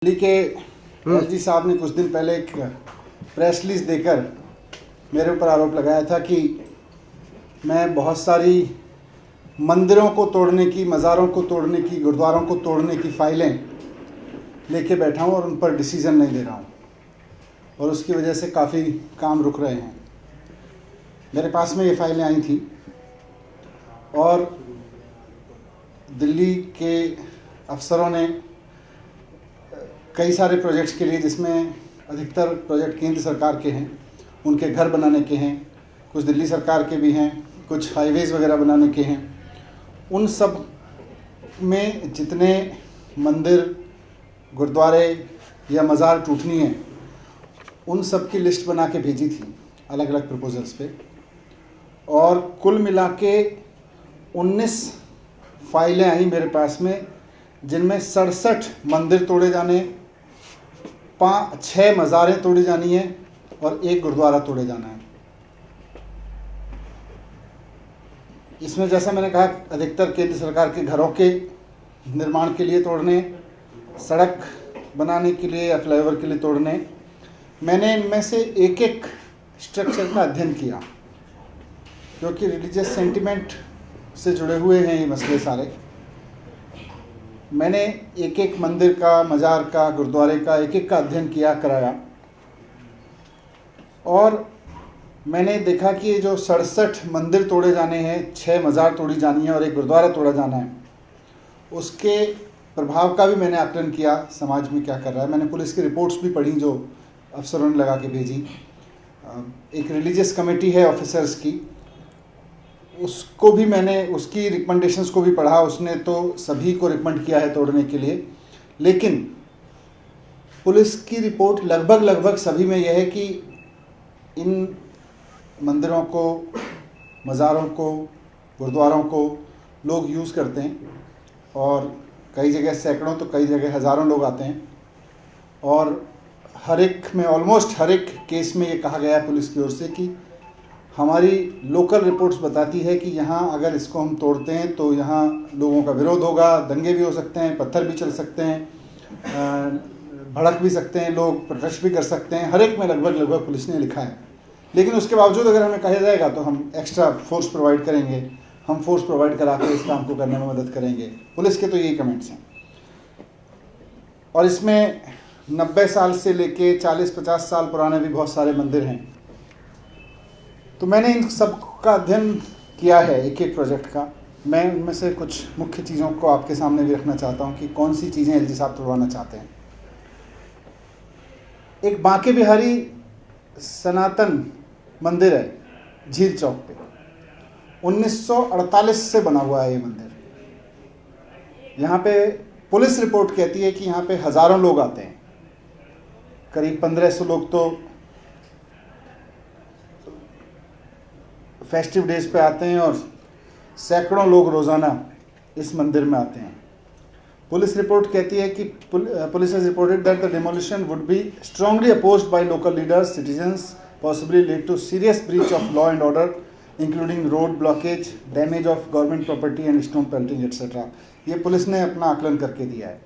दिल्ली के एसडी साहब ने कुछ दिन पहले एक प्रेस रिलीज देकर मेरे ऊपर आरोप लगाया था कि मैं बहुत सारी मंदिरों को तोड़ने की, मज़ारों को तोड़ने की, गुरुद्वारों को तोड़ने की फ़ाइलें लेके बैठा हूँ और उन पर डिसीज़न नहीं ले रहा हूँ और उसकी वजह से काफ़ी काम रुक रहे हैं। मेरे पास में ये फ़ाइलें आई थी और दिल्ली के अफसरों ने कई सारे प्रोजेक्ट्स के लिए, जिसमें अधिकतर प्रोजेक्ट केंद्र सरकार के हैं, उनके घर बनाने के हैं, कुछ दिल्ली सरकार के भी हैं, कुछ हाईवेज़ वगैरह बनाने के हैं, उन सब में जितने मंदिर, गुरुद्वारे या मज़ार टूटनी है, उन सब की लिस्ट बना के भेजी थी अलग अलग प्रपोजल्स पे, और कुल मिला के 19 फाइलें आई मेरे पास में, जिनमें 67 मंदिर तोड़े जाने, 6 मज़ारें तोड़ी जानी है और 1 गुरुद्वारा तोड़े जाना है। इसमें जैसा मैंने कहा, अधिकतर केंद्र सरकार के घरों के निर्माण के लिए तोड़ने, सड़क बनाने के लिए या फ्लाईओवर के लिए तोड़ने। मैंने इनमें से एक एक स्ट्रक्चर का अध्ययन किया, क्योंकि रिलीजियस सेंटिमेंट से जुड़े हुए हैं ये मसले सारे। मैंने एक एक मंदिर का, मज़ार का, गुरुद्वारे का एक एक का अध्ययन कराया और मैंने देखा कि ये जो 67 मंदिर तोड़े जाने हैं, 6 मज़ार तोड़ी जानी है और 1 गुरुद्वारा तोड़ा जाना है, उसके प्रभाव का भी मैंने आकलन किया, समाज में क्या कर रहा है। मैंने पुलिस की रिपोर्ट्स भी पढ़ी जो अफसरों ने लगा के भेजी। एक रिलीजियस कमेटी है ऑफिसर्स की, उसको भी मैंने, उसकी रिकमेंडेशंस को भी पढ़ा। उसने तो सभी को रिकमेंड किया है तोड़ने के लिए, लेकिन पुलिस की रिपोर्ट लगभग सभी में यह है कि इन मंदिरों को, मज़ारों को, गुरुद्वारों को लोग यूज़ करते हैं और कई जगह सैकड़ों तो कई जगह हज़ारों लोग आते हैं, और हर एक में, ऑलमोस्ट हर एक केस में ये कहा गया है पुलिस की ओर से कि हमारी लोकल रिपोर्ट्स बताती है कि यहाँ अगर इसको हम तोड़ते हैं तो यहाँ लोगों का विरोध होगा, दंगे भी हो सकते हैं, पत्थर भी चल सकते हैं, भड़क भी सकते हैं, लोग प्रोटेस्ट भी कर सकते हैं। हर एक में लगभग पुलिस ने लिखा है। लेकिन उसके बावजूद अगर हमें कहा जाएगा तो हम एक्स्ट्रा फोर्स प्रोवाइड करेंगे, हम फोर्स प्रोवाइड करा के इस काम को करने में मदद करेंगे। पुलिस के तो यही कमेंट्स हैं। और इसमें 90 साल से लेके 40-50 साल पुराने भी बहुत सारे मंदिर हैं। तो मैंने इन सब का अध्ययन किया है, एक एक प्रोजेक्ट का। मैं उनमें से कुछ मुख्य चीज़ों को आपके सामने भी रखना चाहता हूँ कि कौन सी चीज़ें एलजी साहब तोड़वाना चाहते हैं। एक बांके बिहारी सनातन मंदिर है झील चौक पे, 1948 से बना हुआ है ये मंदिर। यहाँ पे पुलिस रिपोर्ट कहती है कि यहाँ पे हज़ारों लोग आते हैं, करीब 1500 लोग तो फेस्टिव डेज पे आते हैं और सैकड़ों लोग रोज़ाना इस मंदिर में आते हैं। पुलिस रिपोर्ट कहती है कि police has reported that the demolition would be strongly opposed by local leaders, citizens, possibly lead to serious breach of law and order including road blockage, damage of government property and stone pelting etcetera. ये police ने अपना आकलन करके दिया है।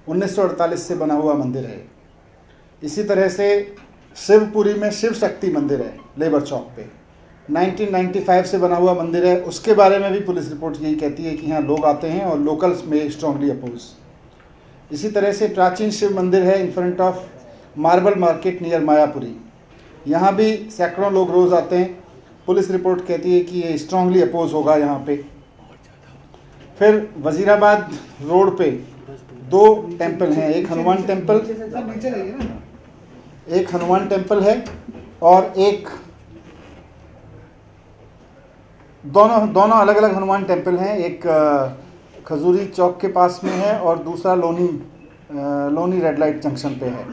1948 से बना हुआ मंदिर है। इसी तरह से शिवपुरी में शिव शक्ति मंदिर है लेबर चौक पे, 1995 से बना हुआ मंदिर है। उसके बारे में भी पुलिस रिपोर्ट यही कहती है कि यहाँ लोग आते हैं और लोकल्स में स्ट्रांगली अपोज। इसी तरह से प्राचीन शिव मंदिर है in front of marble market near Mayapuri, यहाँ भी सैकड़ों लोग रोज़ आते हैं। पुलिस रिपोर्ट कहती है कि ये स्ट्रांगली अपोज होगा यहाँ पे। फिर वजीराबाद रोड पे 2 टेम्पल हैं, एक हनुमान टेम्पल है और एक, दोनों अलग अलग हनुमान टेम्पल हैं। एक खजूरी चौक के पास में है और दूसरा लोनी रेड लाइट जंक्शन पे है।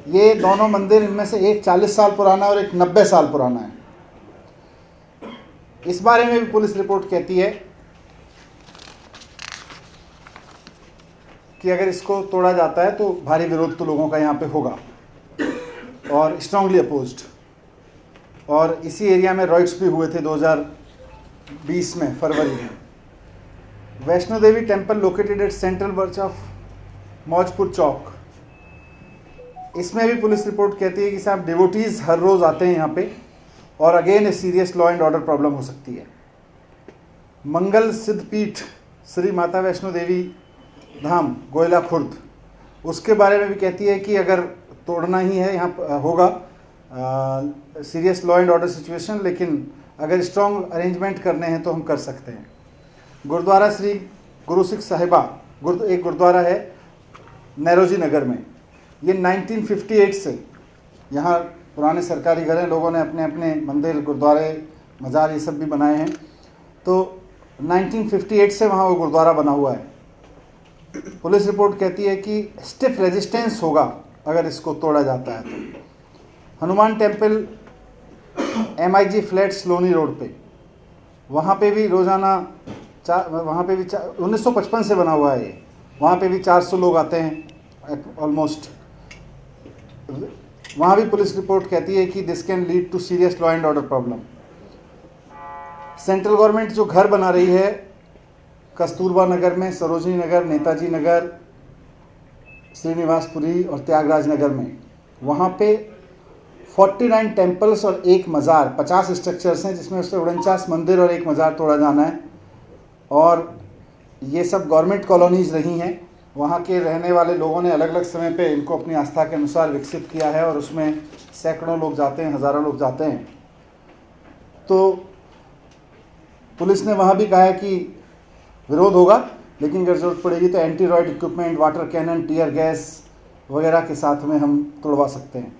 ये दोनों मंदिर, इनमें से एक 40 साल पुराना और एक 90 साल पुराना है। इस बारे में भी पुलिस रिपोर्ट कहती है कि अगर इसको तोड़ा जाता है तो भारी विरोध तो लोगों का यहाँ पे होगा और स्ट्रांगली अपोज्ड। और इसी एरिया में रॉइट्स भी हुए थे 2020 में, फरवरी में। Vaishno Devi temple located at central birch of Maujpur Chowk इसमें भी पुलिस रिपोर्ट कहती है कि साहब डिवोटीज़ हर रोज़ आते हैं यहाँ पे और again a serious law and order problem हो सकती है। मंगल सिद्ध पीठ श्री माता वैष्णो देवी धाम गोयला खुर्द, उसके बारे में भी कहती है कि अगर तोड़ना ही है यहाँ होगा serious law and order situation, लेकिन अगर स्ट्रॉन्ग अरेंजमेंट करने हैं तो हम कर सकते हैं। गुरुद्वारा श्री गुरु सिख साहिबा एक गुरुद्वारा है नैरोजी नगर में, ये 1958 से यहाँ पुराने सरकारी घर हैं, लोगों ने अपने अपने मंदिर गुरुद्वारे मज़ार ये सब भी बनाए हैं, तो 1958 से वहाँ वो गुरुद्वारा बना हुआ है। पुलिस रिपोर्ट कहती है कि स्टिफ रेजिस्टेंस होगा अगर इसको तोड़ा जाता है तो। हनुमान टेम्पल MIG फ्लैट स्लोनी रोड पे, वहाँ पे भी रोज़ाना वहाँ पे भी 1955 से बना हुआ है ये, वहाँ पे भी 400 लोग आते हैं ऑलमोस्ट। वहाँ भी पुलिस रिपोर्ट कहती है कि this can lead to serious law and order problem. Central government जो घर बना रही है कस्तूरबा नगर में, सरोजनी नगर, नेताजी नगर, श्रीनिवासपुरी और त्यागराज नगर में, वहाँ पे 49 टेम्पल्स और एक मज़ार, 50 स्ट्रक्चर्स हैं जिसमें उससे 49 मंदिर और एक मज़ार तोड़ा जाना है। और ये सब गवर्नमेंट कॉलोनीज़ रही हैं, वहाँ के रहने वाले लोगों ने अलग अलग समय पे इनको अपनी आस्था के अनुसार विकसित किया है और उसमें सैकड़ों लोग जाते हैं, हज़ारों लोग जाते हैं। तो पुलिस ने वहाँ भी कहा है कि विरोध होगा, लेकिन अगर ज़रूरत पड़ेगी तो anti riot equipment, water cannon, tear gas वगैरह के साथ में हम तोड़वा सकते हैं।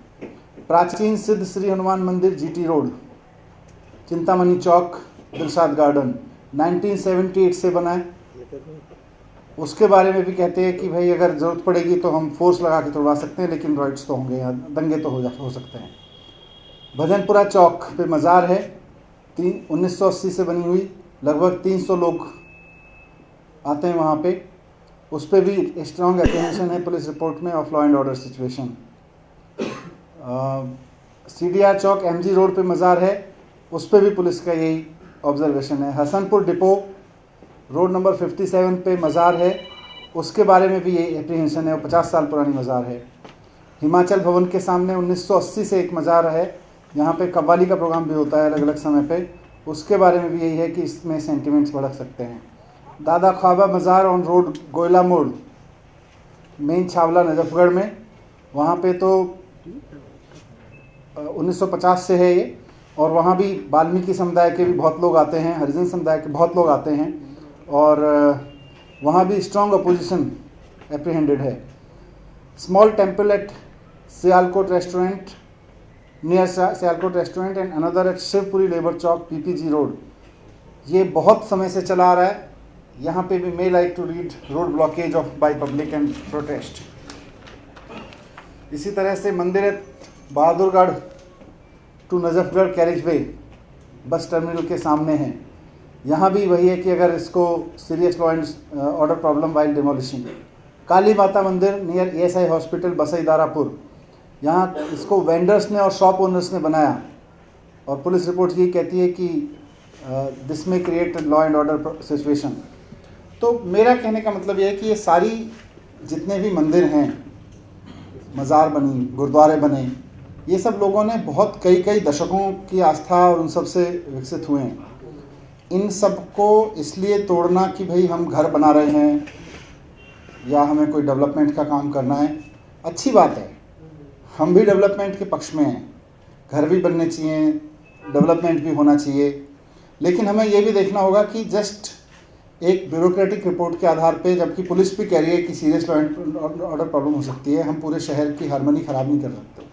प्राचीन सिद्ध श्री हनुमान मंदिर GT रोड, चिंतामणि चौक, दिलशाद गार्डन 1978 से बना है, उसके बारे में भी कहते हैं कि भाई अगर ज़रूरत पड़ेगी तो हम फोर्स लगा के तोड़वा सकते हैं, लेकिन रॉयड्स तो होंगे, यहाँ दंगे तो हो सकते हैं। भजनपुरा चौक पे मज़ार है, 1980 से बनी हुई, लगभग 300 लोग आते हैं वहाँ पे, उस पर भी स्ट्रॉन्ग एप्रीहेंशन है पुलिस रिपोर्ट में of law and order situation. CDR Chowk MG road पे मज़ार है, उस पर भी पुलिस का यही ऑब्जर्वेशन है। हसनपुर डिपो रोड नंबर 57 पे मज़ार है, उसके बारे में भी यही एप्रीहेंशन है, वो 50 साल पुरानी मज़ार है। हिमाचल भवन के सामने 1980 से एक मज़ार है, यहाँ पे कव्वाली का प्रोग्राम भी होता है अलग अलग समय पे, उसके बारे में भी यही है कि इसमें सेंटिमेंट्स भड़क सकते हैं। दादा ख्वाबा मज़ार ऑन रोड गोयला मोड़, मेन छावला नजफगढ़ में, वहाँ पे तो 1950 से है ये, और वहाँ भी वाल्मीकि समुदाय के भी बहुत लोग आते हैं, हरिजन समुदाय के बहुत लोग आते हैं, और वहाँ भी स्ट्रॉन्ग अपोजिशन एप्रीहेंडेड है। Small temple at Sialkot restaurant, near Sialkot restaurant and another at Shivpuri labour Chowk PPG road, ये बहुत समय से चला आ रहा है। यहाँ पे भी may like to lead road blockage of by public and protest. इसी तरह से मंदिर at Bahadurgarh to Najafgarh carriageway bus terminal के सामने है, यहाँ भी वही है कि अगर इसको serious law and order problem while demolishing. Kali Mata Mandir near ESI hospital Basai Darapur, यहाँ इसको वेंडर्स ने और शॉप ओनर्स ने बनाया, और पुलिस रिपोर्ट ये कहती है कि दिस में create law and order situation. तो मेरा कहने का मतलब ये है कि ये सारी जितने भी मंदिर हैं, मज़ार बनी, गुरुद्वारे बने, ये सब लोगों ने बहुत कई दशकों की आस्था और उन सब से विकसित हुए हैं। इन सब को इसलिए तोड़ना कि भाई हम घर बना रहे हैं या हमें कोई डेवलपमेंट का काम करना है, अच्छी बात है, हम भी डेवलपमेंट के पक्ष में हैं, घर भी बनने चाहिए, डेवलपमेंट भी होना चाहिए, लेकिन हमें ये भी देखना होगा कि जस्ट एक ब्यूरोक्रेटिक रिपोर्ट के आधार पे, जबकि पुलिस भी कह रही है कि serious law and order problem हो सकती है, हम पूरे शहर की हार्मनी ख़राब नहीं कर सकते।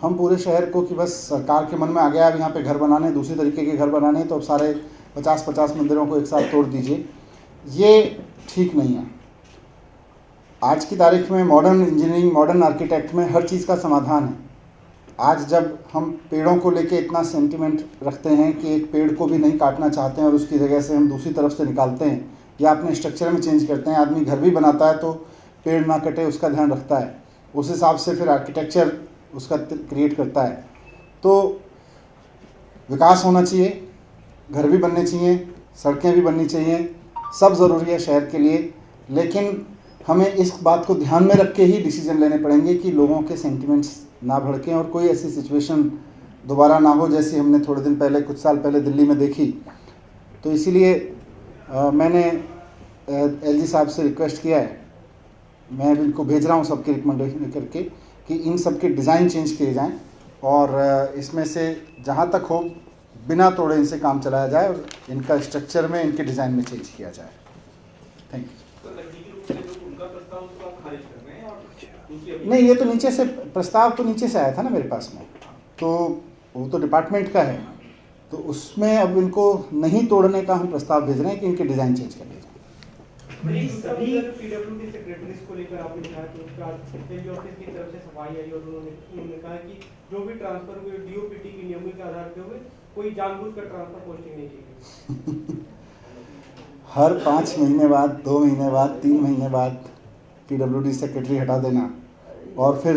हम पूरे शहर को कि बस सरकार के मन में आ गया अब यहाँ पे घर बनाने, दूसरी तरीके के घर बनाने, तो अब सारे 50-50 मंदिरों को एक साथ तोड़ दीजिए, ये ठीक नहीं है। आज की तारीख में मॉडर्न इंजीनियरिंग, मॉडर्न आर्किटेक्ट में हर चीज़ का समाधान है। आज जब हम पेड़ों को लेके इतना सेंटिमेंट रखते हैं कि एक पेड़ को भी नहीं काटना चाहते हैं और उसकी जगह से हम दूसरी तरफ से निकालते हैं या अपने स्ट्रक्चर में चेंज करते हैं, आदमी घर भी बनाता है तो पेड़ ना कटे उसका ध्यान रखता है, उस हिसाब से फिर आर्किटेक्चर उसका क्रिएट करता है। तो विकास होना चाहिए, घर भी बनने चाहिए, सड़कें भी बननी चाहिए, सब ज़रूरी है शहर के लिए, लेकिन हमें इस बात को ध्यान में रख के ही डिसीजन लेने पड़ेंगे कि लोगों के सेंटिमेंट्स ना भड़कें और कोई ऐसी सिचुएशन दोबारा ना हो जैसी हमने थोड़े दिन पहले, कुछ साल पहले दिल्ली में देखी। तो इसीलिए मैंने एलजी साहब से रिक्वेस्ट किया है, मैं इनको भेज रहा हूँ सबके रिकमेंडेशन करके कि इन सब के डिज़ाइन चेंज किए जाएं और इसमें से जहाँ तक हो बिना तोड़े इनसे काम चलाया जाए और इनका स्ट्रक्चर में, इनके डिज़ाइन में चेंज किया जाए। Thank you. नहीं, ये तो नीचे से प्रस्ताव तो नीचे से आया था ना मेरे पास में, तो वो तो डिपार्टमेंट का है, तो उसमें अब इनको नहीं तोड़ने का हम प्रस्ताव भेज रहे हैं कि इनके डिज़ाइन चेंज कर दिए जाए। सभी पीडब्ल्यूडी सेक्रेटरीज को लेकर आपने कहा कि उसका एलजी ऑफिस की तरफ से सफाई आई और उन्होंने कहा कि जो भी ट्रांसफर हुए डीओपीटी के नियमों के आधार पे हुए, कोई जानबूझकर ट्रांसफर पोस्टिंग नहीं की गई। हर 5 महीने बाद, 2 महीने बाद, 3 महीने बाद पीडब्ल्यूडी सेक्रेटरी हटा देना और फिर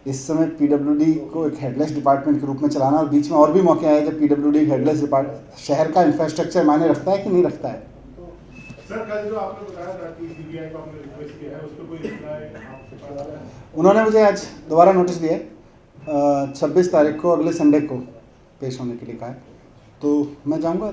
इस समय पीडब्ल्यूडी को एक हेडलेस डिपार्टमेंट के रूप में चलाना, और बीच में और भी मौके आए जब पीडब्ल्यूडी हेडलेस डिपार्टमेंट, शहर का इंफ्रास्ट्रक्चर मायने रखता है कि नहीं रखता है। सर, कल जो आपने बताया था कि सीबीआई को आपने रिक्वेस्ट किया है, उस पर कोई रिप्लाई आपके पास आया है? उन्होंने मुझे आज दोबारा नोटिस दिया, 26 तारीख को, अगले संडे को पेश होने के लिए कहा है, तो मैं जाऊंगा।